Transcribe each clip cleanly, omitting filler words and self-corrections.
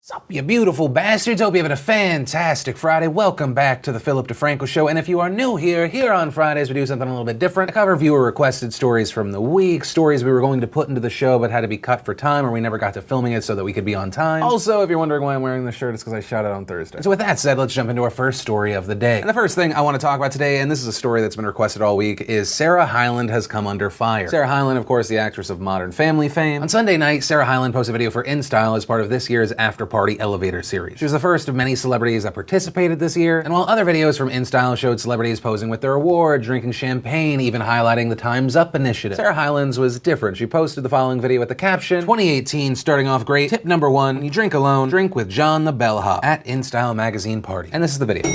Sup, you beautiful bastards? Hope you're having a fantastic Friday. Welcome back to the Philip DeFranco Show. And if you are new here on Fridays, we do something a little bit different. I cover viewer-requested stories from the week, stories we were going to put into the show but had to be cut for time, or we never got to filming it so that we could be on time. Also, if you're wondering why I'm wearing this shirt, it's because I shot it on Thursday. So with that said, let's jump into our first story of the day. And the first thing I want to talk about today, and this is a story that's been requested all week, is Sarah Hyland has come under fire. Sarah Hyland, of course, the actress of Modern Family fame. On Sunday night, Sarah Hyland posted a video for InStyle as part of this year's After Party Elevator series. She was the first of many celebrities that participated this year, and while other videos from InStyle showed celebrities posing with their award, drinking champagne, even highlighting the Time's Up initiative, Sarah Hyland's was different. She posted the following video with the caption, 2018 starting off great. Tip number 1, when you drink alone, drink with John the Bellhop at InStyle magazine party. And this is the video.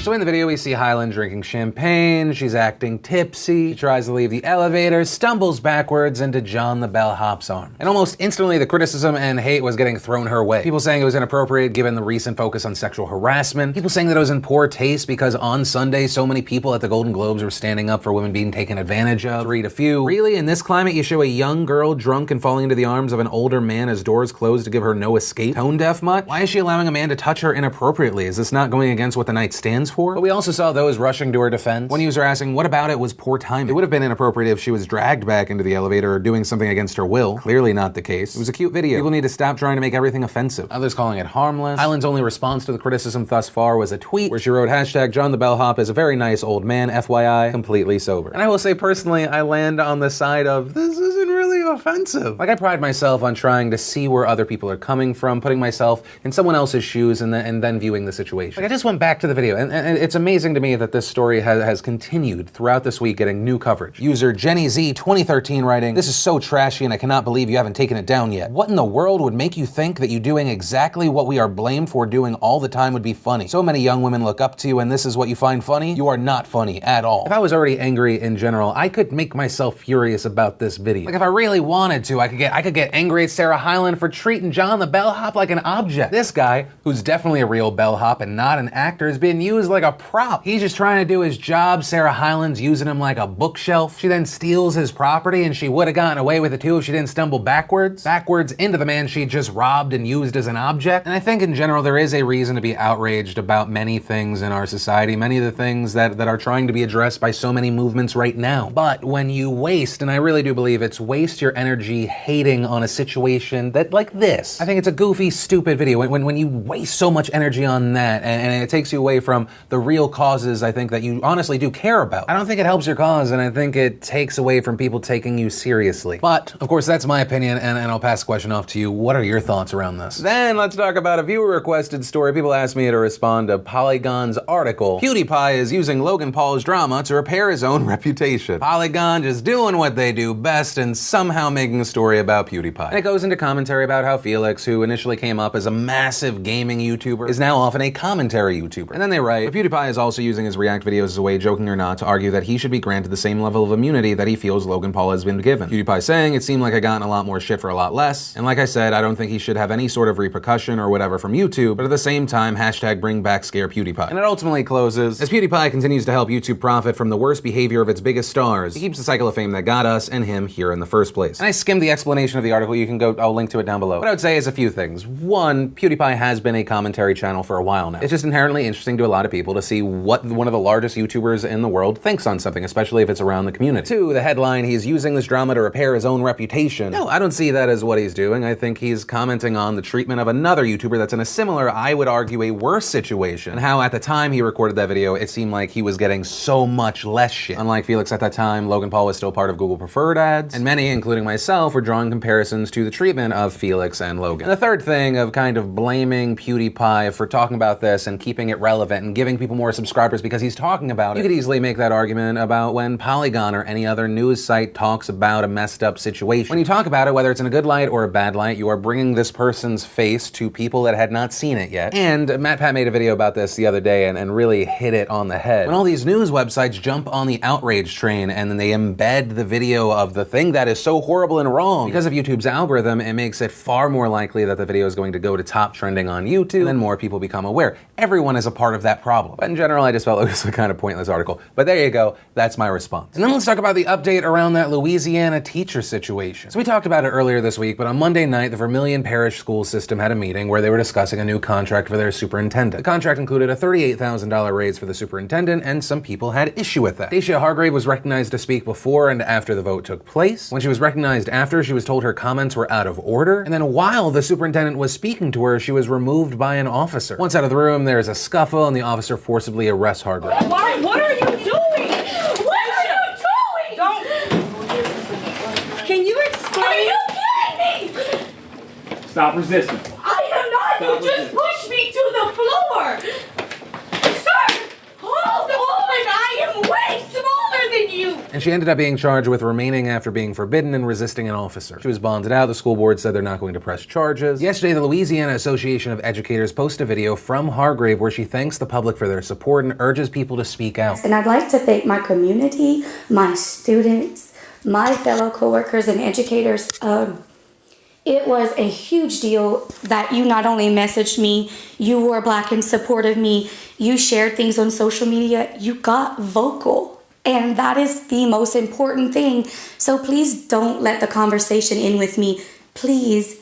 So in the video, we see Hyland drinking champagne, she's acting tipsy, she tries to leave the elevator, stumbles backwards into John the Bellhop's arm. And almost instantly, the criticism and hate was getting thrown her way. People saying it was inappropriate given the recent focus on sexual harassment. People saying that it was in poor taste because on Sunday, so many people at the Golden Globes were standing up for women being taken advantage of. To read a few. Really, in this climate, you show a young girl drunk and falling into the arms of an older man as doors close to give her no escape? Tone deaf much? Why is she allowing a man to touch her inappropriately? Is this not going against what the night stands for? But we also saw those rushing to her defense. One user asking, what about it was poor timing? It would have been inappropriate if she was dragged back into the elevator or doing something against her will. Clearly not the case. It was a cute video. People need to stop trying to make everything offensive. Others calling it harmless. Hyland's only response to the criticism thus far was a tweet where she wrote, hashtag John the Bellhop is a very nice old man, FYI, completely sober. And I will say personally, I land on the side of, this isn't really offensive. Like, I pride myself on trying to see where other people are coming from, putting myself in someone else's shoes and then viewing the situation. Like, I just went back to the video and it's amazing to me that this story has continued throughout this week getting new coverage. User Jenny Z 2013 writing, this is so trashy and I cannot believe you haven't taken it down yet. What in the world would make you think that you doing exactly what we are blamed for doing all the time would be funny? So many young women look up to you and this is what you find funny? You are not funny at all. If I was already angry in general, I could make myself furious about this video. Like if I really wanted to, I could get angry at Sarah Hyland for treating John the Bellhop like an object. This guy, who's definitely a real bellhop and not an actor, is being used like a prop. He's just trying to do his job. Sarah Hyland's using him like a bookshelf. She then steals his property and she would have gotten away with it too if she didn't stumble backwards into the man she just robbed and used as an object. And I think in general there is a reason to be outraged about many things in our society, many of the things that are trying to be addressed by so many movements right now. But when you waste, and I really do believe it's waste your energy hating on a situation that like this, I think it's a goofy, stupid video. When you waste so much energy on that and it takes you away from the real causes I think that you honestly do care about. I don't think it helps your cause, and I think it takes away from people taking you seriously. But, of course, that's my opinion, and I'll pass the question off to you. What are your thoughts around this? Then let's talk about a viewer-requested story. People asked me to respond to Polygon's article. Pewdiepie is using Logan Paul's drama to repair his own reputation. Polygon just doing what they do best and somehow making a story about Pewdiepie. And it goes into commentary about how Felix, who initially came up as a massive gaming YouTuber, is now often a commentary YouTuber. And then they write, but Pewdiepie is also using his React videos as a way, joking or not, to argue that he should be granted the same level of immunity that he feels Logan Paul has been given. Pewdiepie saying, it seemed like I gotten a lot more shit for a lot less, and like I said, I don't think he should have any sort of repercussion or whatever from YouTube, but at the same time, hashtag bring back scare Pewdiepie. And it ultimately closes, as Pewdiepie continues to help YouTube profit from the worst behavior of its biggest stars, he keeps the cycle of fame that got us and him here in the first place. And I skimmed the explanation of the article, you can go, I'll link to it down below. What I would say is a few things. One, PewDiePie has been a commentary channel for a while now. It's just inherently interesting to a lot of people to see what one of the largest YouTubers in the world thinks on something, especially if it's around the community. Two, the headline, he's using this drama to repair his own reputation. No, I don't see that as what he's doing. I think he's commenting on the treatment of another YouTuber that's in a similar, I would argue, a worse situation, and how at the time he recorded that video, it seemed like he was getting so much less shit. Unlike Felix at that time, Logan Paul was still part of Google Preferred ads, and many, including myself, were drawing comparisons to the treatment of Felix and Logan. And the third thing of kind of blaming PewDiePie for talking about this and keeping it relevant and giving people more subscribers because he's talking about it. You could easily make that argument about when Polygon or any other news site talks about a messed up situation. When you talk about it, whether it's in a good light or a bad light, you are bringing this person's face to people that had not seen it yet. And MatPat made a video about this the other day and really hit it on the head. When all these news websites jump on the outrage train and then they embed the video of the thing that is so horrible and wrong. Because of YouTube's algorithm, it makes it far more likely that the video is going to go to top trending on YouTube, and then more people become aware. Everyone is a part of that problem. But in general, I just felt it was a kind of pointless article. But there you go, that's my response. And then let's talk about the update around that Louisiana teacher situation. So we talked about it earlier this week, but on Monday night, the Vermilion Parish School System had a meeting where they were discussing a new contract for their superintendent. The contract included a $38,000 raise for the superintendent, and some people had issue with that. Dacia Hargrave was recognized to speak before and after the vote took place. When she was recognized after, she was told her comments were out of order, and then while the superintendent was speaking to her, she was removed by an officer. Once out of the room, there's a scuffle, and the officer forcibly arrests Hargrave. Why? What are you doing? What are you doing? Don't. Can you explain? Are you kidding me? Stop resisting. I am not. Stop You just pushed me to the floor. Sir, hold on. I am way smaller than you. And she ended up being charged with remaining after being forbidden and resisting an officer. She was bonded out. The school board said they're not going to press charges. Yesterday, the Louisiana Association of Educators posted a video from Hargrave where she thanks the public for their support and urges people to speak out. And I'd like to thank my community, my students, my fellow coworkers and educators. It was a huge deal that you not only messaged me, you wore black in support of me, you shared things on social media, you got vocal. And that is the most important thing. So please don't let the conversation end with me. Please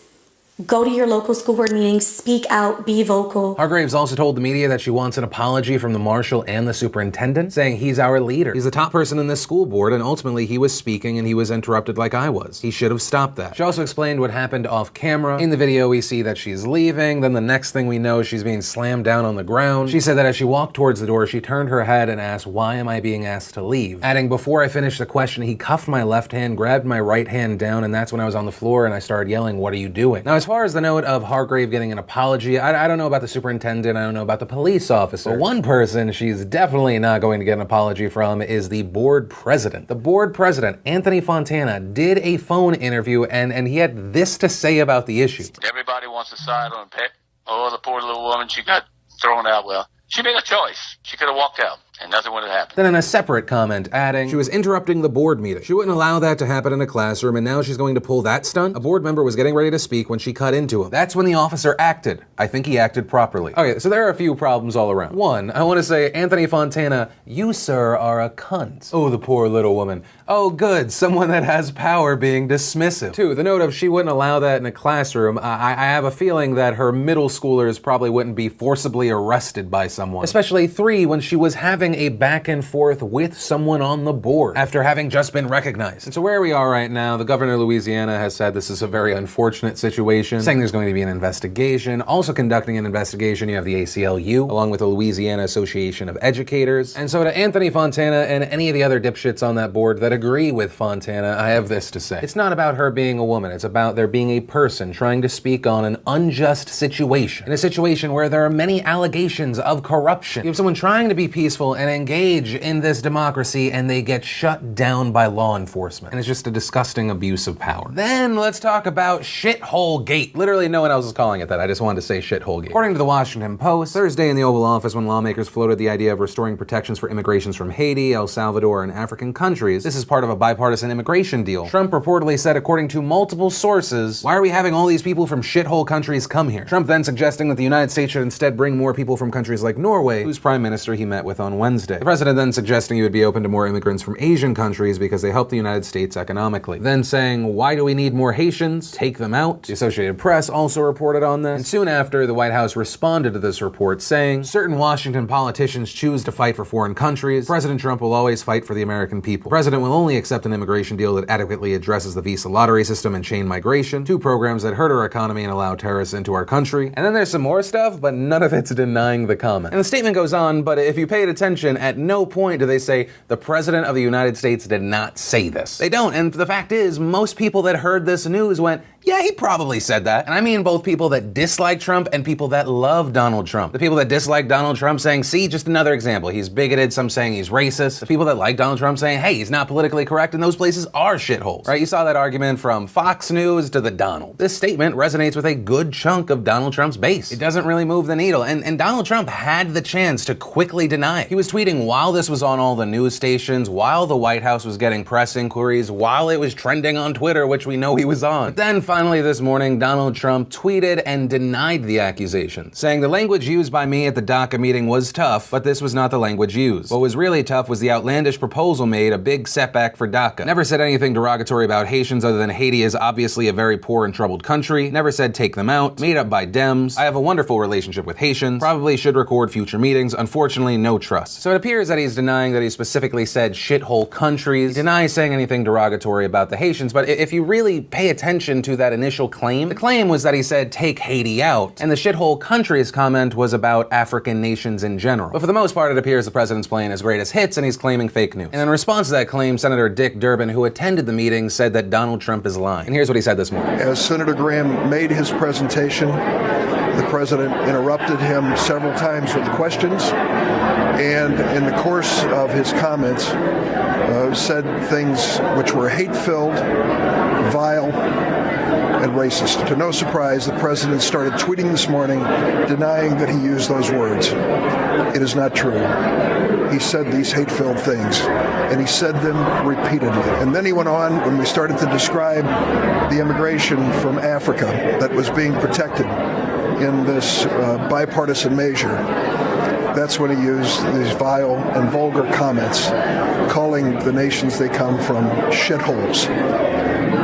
go to your local school board meetings, speak out, be vocal. Hargraves also told the media that she wants an apology from the marshal and the superintendent, saying he's our leader. He's the top person in this school board, and ultimately he was speaking and he was interrupted like I was. He should have stopped that. She also explained what happened off camera. In the video, we see that she's leaving. Then the next thing we know, she's being slammed down on the ground. She said that as she walked towards the door, she turned her head and asked, "Why am I being asked to leave?" Adding, "Before I finished the question, he cuffed my left hand, grabbed my right hand down, and that's when I was on the floor and I started yelling, 'What are you doing?'" Now, as far as the note of Hargrave getting an apology, I don't know about the superintendent, I don't know about the police officer. But one person she's definitely not going to get an apology from is the board president. The board president, Anthony Fontana, did a phone interview and he had this to say about the issue. Everybody wants to side on Pet. Oh, the poor little woman, she got thrown out. Well, she made a choice. She could have walked out, and nothing would have happened. Then in a separate comment, adding, she was interrupting the board meeting. She wouldn't allow that to happen in a classroom, and now she's going to pull that stunt? A board member was getting ready to speak when she cut into him. That's when the officer acted. I think he acted properly. Okay, so there are a few problems all around. One, I want to say, Anthony Fontana, you, sir, are a cunt. Oh, the poor little woman. Oh, good, someone that has power being dismissive. Two, the note of she wouldn't allow that in a classroom. I have a feeling that her middle schoolers probably wouldn't be forcibly arrested by someone. Especially three, when she was having a back and forth with someone on the board after having just been recognized. And so where we are right now, the governor of Louisiana has said this is a very unfortunate situation, saying there's going to be an investigation. Also conducting an investigation, you have the ACLU, along with the Louisiana Association of Educators. And so to Anthony Fontana and any of the other dipshits on that board that agree with Fontana, I have this to say. It's not about her being a woman, it's about there being a person trying to speak on an unjust situation. In a situation where there are many allegations of corruption. You have someone trying to be peaceful and engage in this democracy and they get shut down by law enforcement. And it's just a disgusting abuse of power. Then let's talk about Shithole Gate. Literally no one else is calling it that. I just wanted to say Shithole Gate. According to the Washington Post, Thursday in the Oval Office when lawmakers floated the idea of restoring protections for immigrations from Haiti, El Salvador, and African countries, this is part of a bipartisan immigration deal. Trump reportedly said, according to multiple sources, why are we having all these people from shithole countries come here? Trump then suggesting that the United States should instead bring more people from countries like Norway, whose prime minister he met with on Wednesday. The president then suggesting he would be open to more immigrants from Asian countries because they help the United States economically. Then saying, why do we need more Haitians? Take them out. The Associated Press also reported on this. And soon after, the White House responded to this report saying, certain Washington politicians choose to fight for foreign countries. President Trump will always fight for the American people. The president will only accept an immigration deal that adequately addresses the visa lottery system and chain migration, two programs that hurt our economy and allow terrorists into our country. And then there's some more stuff, but none of it's denying the comment. And the statement goes on, but if you paid attention, at no point do they say the president of the United States did not say this. They don't, and the fact is, most people that heard this news went, yeah, he probably said that. And I mean both people that dislike Trump and people that love Donald Trump. The people that dislike Donald Trump saying, see, just another example, he's bigoted, some saying he's racist. The people that like Donald Trump saying, hey, he's not politically correct, and those places are shitholes, right? You saw that argument from Fox News to the Donald. This statement resonates with a good chunk of Donald Trump's base. It doesn't really move the needle, and Donald Trump had the chance to quickly deny it. He was was tweeting while this was on all the news stations, while the White House was getting press inquiries, while it was trending on Twitter, which we know he was on. But then finally this morning, Donald Trump tweeted and denied the accusation, saying the language used by me at the DACA meeting was tough, but this was not the language used. What was really tough was the outlandish proposal made, a big setback for DACA. Never said anything derogatory about Haitians other than Haiti is obviously a very poor and troubled country. Never said take them out. Made up by Dems. I have a wonderful relationship with Haitians. Probably should record future meetings. Unfortunately, no trust. So it appears that he's denying that he specifically said shithole countries. He denies saying anything derogatory about the Haitians, but if you really pay attention to that initial claim, the claim was that he said take Haiti out, and the shithole countries comment was about African nations in general. But for the most part, it appears the president's playing his greatest hits and he's claiming fake news. And in response to that claim, Senator Dick Durbin, who attended the meeting, said that Donald Trump is lying. And here's what he said this morning. As Senator Graham made his presentation, the president interrupted him several times with questions, and in the course of his comments, said things which were hate-filled, vile, and racist. To no surprise, the president started tweeting this morning denying that he used those words. It is not true. He said these hate-filled things, and he said them repeatedly. And then he went on when we started to describe the immigration from Africa that was being protected in this bipartisan measure. That's when he used these vile and vulgar comments, calling the nations they come from shitholes.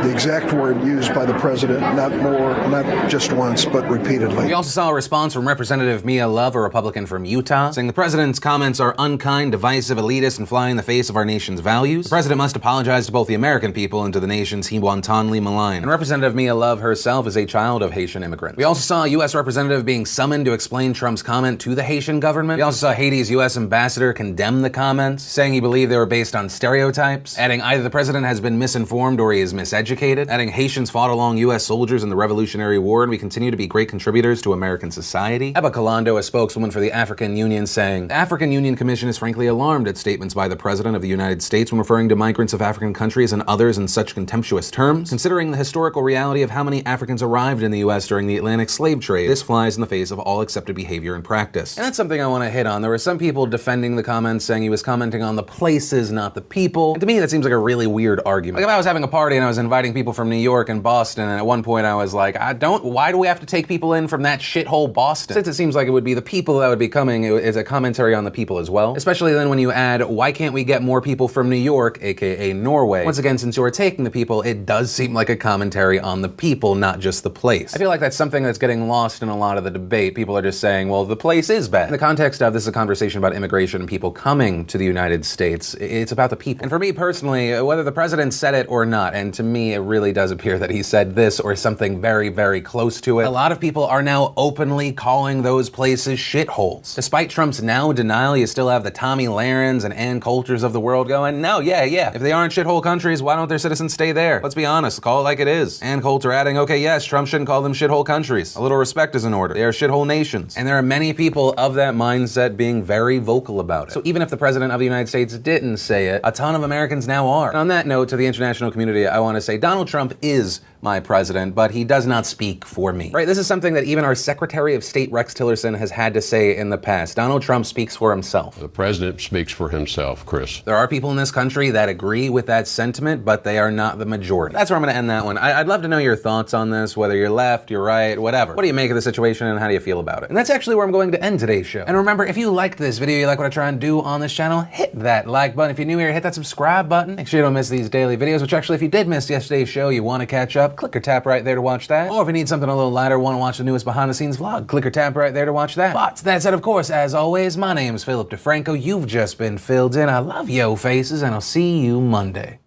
The exact word used by the president, not just once, but repeatedly. We also saw a response from Representative Mia Love, a Republican from Utah, saying the president's comments are unkind, divisive, elitist, and fly in the face of our nation's values. The president must apologize to both the American people and to the nations he wantonly maligned. And Representative Mia Love herself is a child of Haitian immigrants. We also saw a U.S. representative being summoned to explain Trump's comment to the Haitian government. We also saw Haiti's U.S. ambassador condemn the comments, saying he believed they were based on stereotypes, adding either the president has been misinformed or he is miseducated, adding Haitians fought along U.S. soldiers in the Revolutionary War and we continue to be great contributors to American society. Eba Kalando, a spokeswoman for the African Union, saying, the African Union Commission is frankly alarmed at statements by the President of the United States when referring to migrants of African countries and others in such contemptuous terms. Considering the historical reality of how many Africans arrived in the U.S. during the Atlantic slave trade, this flies in the face of all accepted behavior and practice. And that's something I want to hit on. There were some people defending the comments, saying he was commenting on the places, not the people. And to me, that seems like a really weird argument. Like if I was having a party and I was inviting people from New York and Boston, and at one point I was like, why do we have to take people in from that shithole Boston? Since it seems like it would be the people that would be coming, it's a commentary on the people as well. Especially then when you add, why can't we get more people from New York, aka Norway? Once again, since you're taking the people, it does seem like a commentary on the people, not just the place. I feel like that's something that's getting lost in a lot of the debate. People are just saying, well, the place is bad. In the context of this is a conversation about immigration and people coming to the United States, it's about the people. And for me personally, whether the president said it or not, and to me it really does appear that he said this or something very, very close to it, a lot of people are now openly calling those places shitholes. Despite Trump's now denial, you still have the Tommy Lahrens and Ann Coulters of the world going, no, yeah, if they aren't shithole countries, why don't their citizens stay there? Let's be honest, call it like it is. Ann Coulter adding, okay, yes, Trump shouldn't call them shithole countries. A little respect is in order. They are shithole nations. And there are many people of that mindset being very vocal about it. So even if the president of the United States didn't say it, a ton of Americans now are. And on that note, to the international community, I want to say Donald Trump is my president, but he does not speak for me. Right? This is something that even our Secretary of State Rex Tillerson has had to say in the past. Donald Trump speaks for himself. The president speaks for himself, Chris. There are people in this country that agree with that sentiment, but they are not the majority. That's where I'm going to end that one. I'd love to know your thoughts on this, whether you're left, you're right, whatever. What do you make of the situation and how do you feel about it? And that's actually where I'm going to end today's show. And remember, if you liked this video, you like what I try and do on this channel, hit that like button. If you're new here, hit that subscribe button. Make sure you don't miss these daily videos, which actually, if you did miss yesterday's show, you want to catch up, click or tap right there to watch that. Or if you need something a little lighter, want to watch the newest behind the scenes vlog, click or tap right there to watch that. But that said, of course, as always, my name's Philip DeFranco. You've just been filled in. I love yo faces, and I'll see you Monday.